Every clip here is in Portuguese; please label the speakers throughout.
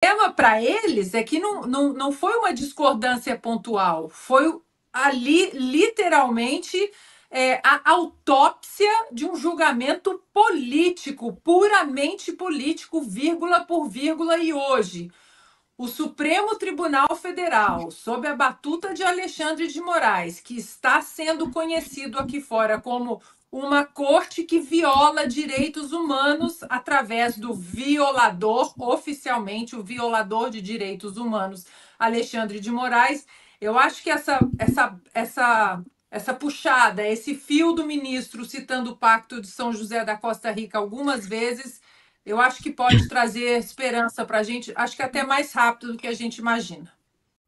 Speaker 1: problema para eles é que não foi uma discordância pontual, foi ali literalmente a autópsia de um julgamento político, puramente político, vírgula por vírgula, e hoje o Supremo Tribunal Federal, sob a batuta de Alexandre de Moraes, que está sendo conhecido aqui fora como uma corte que viola direitos humanos através do violador, oficialmente o violador de direitos humanos, Alexandre de Moraes. Eu acho que essa puxada, esse fio do ministro citando o Pacto de São José da Costa Rica algumas vezes, eu acho que pode trazer esperança para a gente, acho que até mais rápido do que a gente imagina.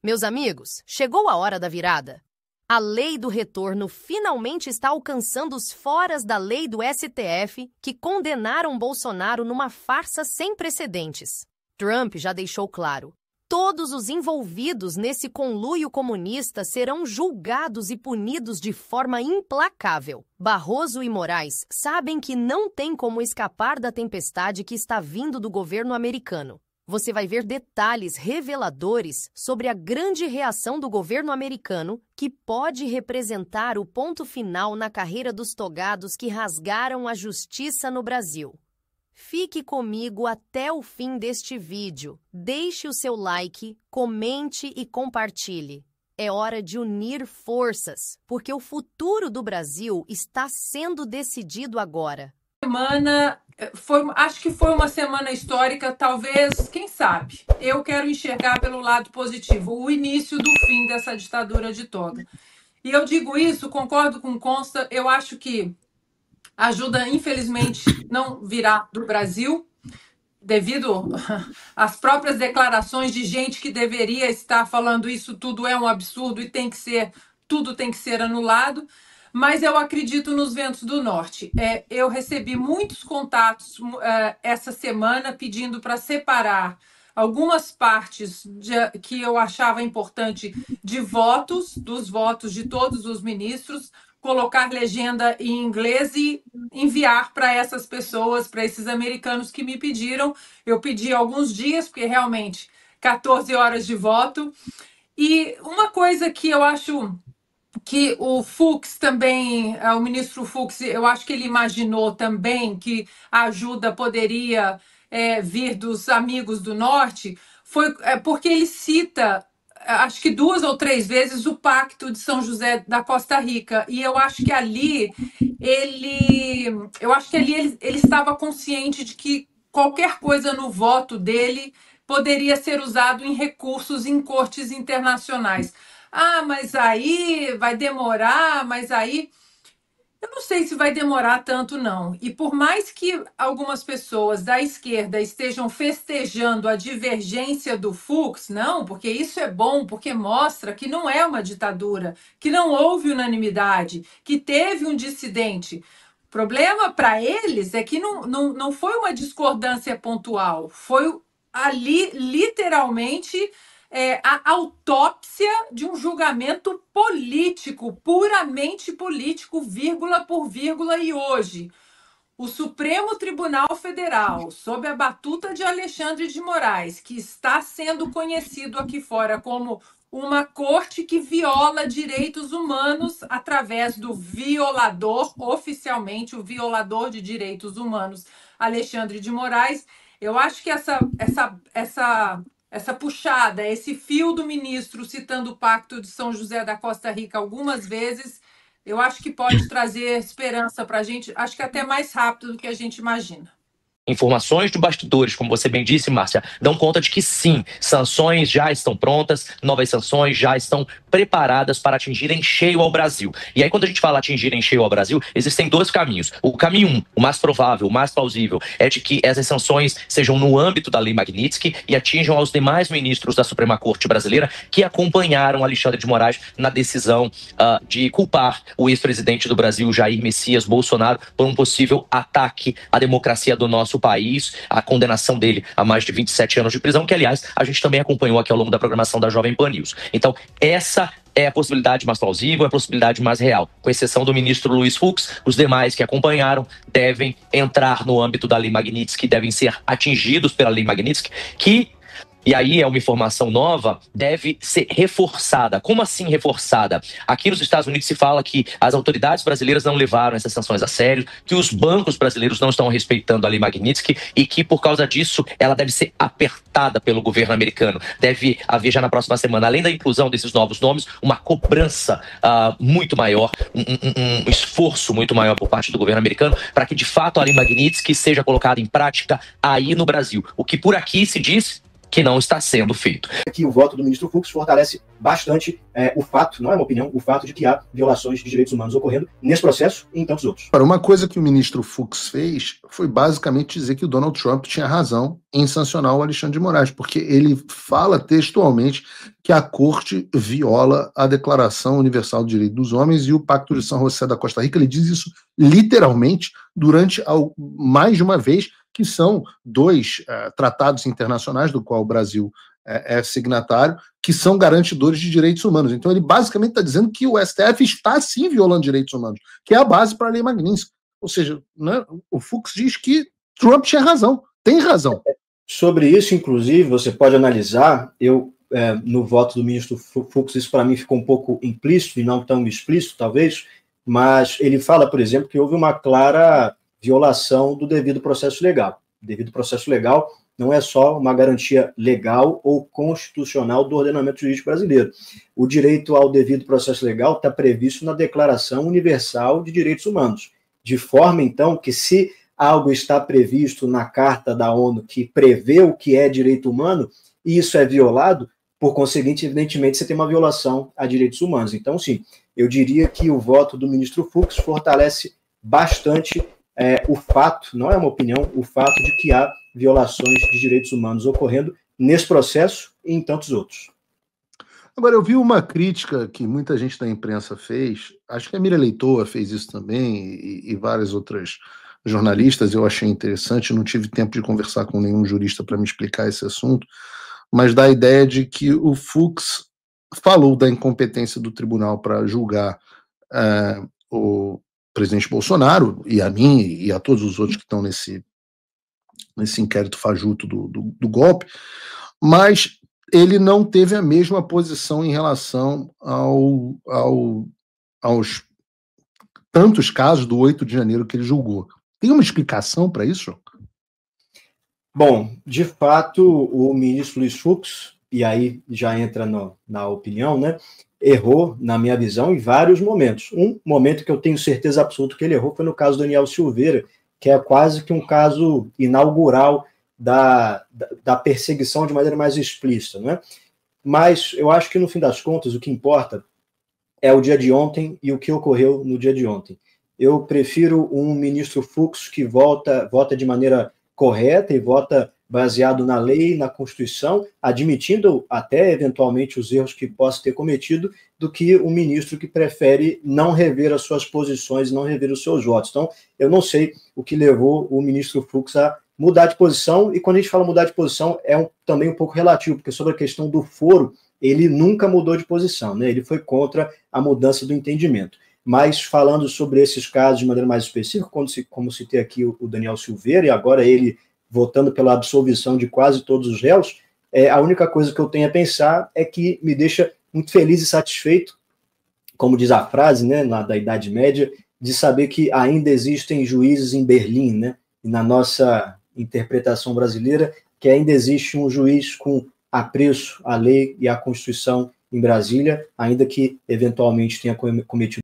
Speaker 2: Meus amigos, chegou a hora da virada. A lei do retorno finalmente está alcançando os foras da lei do STF que condenaram Bolsonaro numa farsa sem precedentes. Trump já deixou claro: todos os envolvidos nesse conluio comunista serão julgados e punidos de forma implacável. Barroso e Moraes sabem que não tem como escapar da tempestade que está vindo do governo americano. Você vai ver detalhes reveladores sobre a grande reação do governo americano, que pode representar o ponto final na carreira dos togados que rasgaram a justiça no Brasil. Fique comigo até o fim deste vídeo. Deixe o seu like, comente e compartilhe. É hora de unir forças, porque o futuro do Brasil está sendo decidido agora.
Speaker 1: Acho que foi uma semana histórica, talvez, quem sabe? Eu quero enxergar pelo lado positivo, o início do fim dessa ditadura de toga. E eu digo isso, concordo com Consta, eu acho que a ajuda, infelizmente, não virá do Brasil, devido às próprias declarações de gente que deveria estar falando isso tudo é um absurdo e tudo tem que ser anulado. Mas eu acredito nos ventos do norte. Eu recebi muitos contatos essa semana pedindo para separar algumas partes que eu achava importante dos votos de todos os ministros, colocar legenda em inglês e enviar para essas pessoas, para esses americanos que me pediram. Eu pedi alguns dias, porque realmente 14 horas de voto. E uma coisa que eu acho que o Fux também, o ministro Fux, eu acho que ele imaginou também que a ajuda poderia vir dos amigos do Norte, foi porque ele cita, acho que 2 ou 3 vezes, o Pacto de São José da Costa Rica. E eu acho que ali ele estava consciente de que qualquer coisa no voto dele poderia ser usado em recursos em cortes internacionais. Ah, mas aí vai demorar, mas aí. Eu não sei se vai demorar tanto, não. E por mais que algumas pessoas da esquerda estejam festejando a divergência do Fux, não, porque isso é bom, porque mostra que não é uma ditadura, que não houve unanimidade, que teve um dissidente. O problema para eles é que não foi uma discordância pontual, foi ali literalmente a autópsia de um julgamento político, puramente político, vírgula por vírgula, e hoje o Supremo Tribunal Federal, sob a batuta de Alexandre de Moraes, que está sendo conhecido aqui fora como uma corte que viola direitos humanos através do violador, oficialmente o violador de direitos humanos, Alexandre de Moraes. Eu acho que essa puxada, esse fio do ministro citando o Pacto de São José da Costa Rica algumas vezes, eu acho que pode trazer esperança para a gente, acho que até mais rápido do que a gente imagina.
Speaker 3: Informações de bastidores, como você bem disse, Márcia, dão conta de que sim, sanções já estão prontas, novas sanções já estão preparadas para atingir em cheio ao Brasil. E aí, quando a gente fala atingir em cheio ao Brasil, existem 2 caminhos. O caminho 1, o mais provável, o mais plausível, é de que essas sanções sejam no âmbito da Lei Magnitsky e atinjam aos demais ministros da Suprema Corte brasileira que acompanharam Alexandre de Moraes na decisão de culpar o ex-presidente do Brasil, Jair Messias Bolsonaro, por um possível ataque à democracia do nosso país, a condenação dele a mais de 27 anos de prisão, que, aliás, a gente também acompanhou aqui ao longo da programação da Jovem Pan News. Então, essa é a possibilidade mais plausível, é a possibilidade mais real. Com exceção do ministro Luiz Fux, os demais que acompanharam devem entrar no âmbito da Lei Magnitsky, devem ser atingidos pela Lei Magnitsky, que e aí é uma informação nova, deve ser reforçada. Como assim reforçada? Aqui nos Estados Unidos se fala que as autoridades brasileiras não levaram essas sanções a sério, que os bancos brasileiros não estão respeitando a lei Magnitsky e que, por causa disso, ela deve ser apertada pelo governo americano. Deve haver já na próxima semana, além da inclusão desses novos nomes, uma cobrança muito maior, um esforço muito maior por parte do governo americano para que, de fato, a lei Magnitsky seja colocada em prática aí no Brasil. O que por aqui se diz que não está sendo feito.
Speaker 4: Que o voto do ministro Fux fortalece bastante o fato, não é uma opinião, o fato de que há violações de direitos humanos ocorrendo nesse processo e em tantos outros.
Speaker 5: Uma coisa que o ministro Fux fez foi basicamente dizer que o Donald Trump tinha razão em sancionar o Alexandre de Moraes, porque ele fala textualmente que a corte viola a Declaração Universal do Direito dos Homens e o Pacto de São José da Costa Rica. Ele diz isso literalmente durante mais de uma vez, que são dois tratados internacionais do qual o Brasil é signatário, que são garantidores de direitos humanos. Então ele basicamente está dizendo que o STF está sim violando direitos humanos, que é a base para a lei Magnitsky. Ou seja, né, o Fux diz que Trump tinha razão, tem razão.
Speaker 4: Sobre isso, inclusive, você pode analisar, no voto do ministro Fux, isso para mim ficou um pouco implícito e não tão explícito, talvez, mas ele fala, por exemplo, que houve uma clara violação do devido processo legal. O devido processo legal não é só uma garantia legal ou constitucional do ordenamento jurídico brasileiro. O direito ao devido processo legal está previsto na Declaração Universal de Direitos Humanos, de forma, então, que se algo está previsto na Carta da ONU que prevê o que é direito humano, e isso é violado, por conseguinte, evidentemente, você tem uma violação a direitos humanos. Então, sim, eu diria que o voto do ministro Fux fortalece bastante o fato, não é uma opinião, o fato de que há violações de direitos humanos ocorrendo nesse processo e em tantos outros.
Speaker 5: Agora, eu vi uma crítica que muita gente da imprensa fez, acho que a Mira Leitoa fez isso também, e várias outras jornalistas, eu achei interessante, não tive tempo de conversar com nenhum jurista para me explicar esse assunto, mas da ideia de que o Fux falou da incompetência do tribunal para julgar o presidente Bolsonaro, e a mim, e a todos os outros que estão nesse inquérito fajuto do golpe, mas ele não teve a mesma posição em relação aos tantos casos do 8 de janeiro que ele julgou. Tem uma explicação para isso?
Speaker 4: Bom, de fato, o ministro Luiz Fux, e aí já entra na opinião, né, errou, na minha visão, em vários momentos. Um momento que eu tenho certeza absoluta que ele errou foi no caso do Daniel Silveira, que é quase que um caso inaugural da perseguição de maneira mais explícita, né? Mas eu acho que, no fim das contas, o que importa é o dia de ontem e o que ocorreu no dia de ontem. Eu prefiro um ministro Fux que vota de maneira correta e vota baseado na lei, na Constituição, admitindo até, eventualmente, os erros que possa ter cometido, do que um ministro que prefere não rever as suas posições, não rever os seus votos. Então, eu não sei o que levou o ministro Fux a mudar de posição, e quando a gente fala mudar de posição, também um pouco relativo, porque sobre a questão do foro, ele nunca mudou de posição, né? Ele foi contra a mudança do entendimento. Mas falando sobre esses casos de maneira mais específica, como citei aqui o Daniel Silveira, e agora ele votando pela absolvição de quase todos os réus, a única coisa que eu tenho a pensar é que me deixa muito feliz e satisfeito, como diz a frase, né, da Idade Média, de saber que ainda existem juízes em Berlim, né, e na nossa interpretação brasileira, que ainda existe um juiz com apreço à lei e à Constituição em Brasília, ainda que eventualmente tenha cometido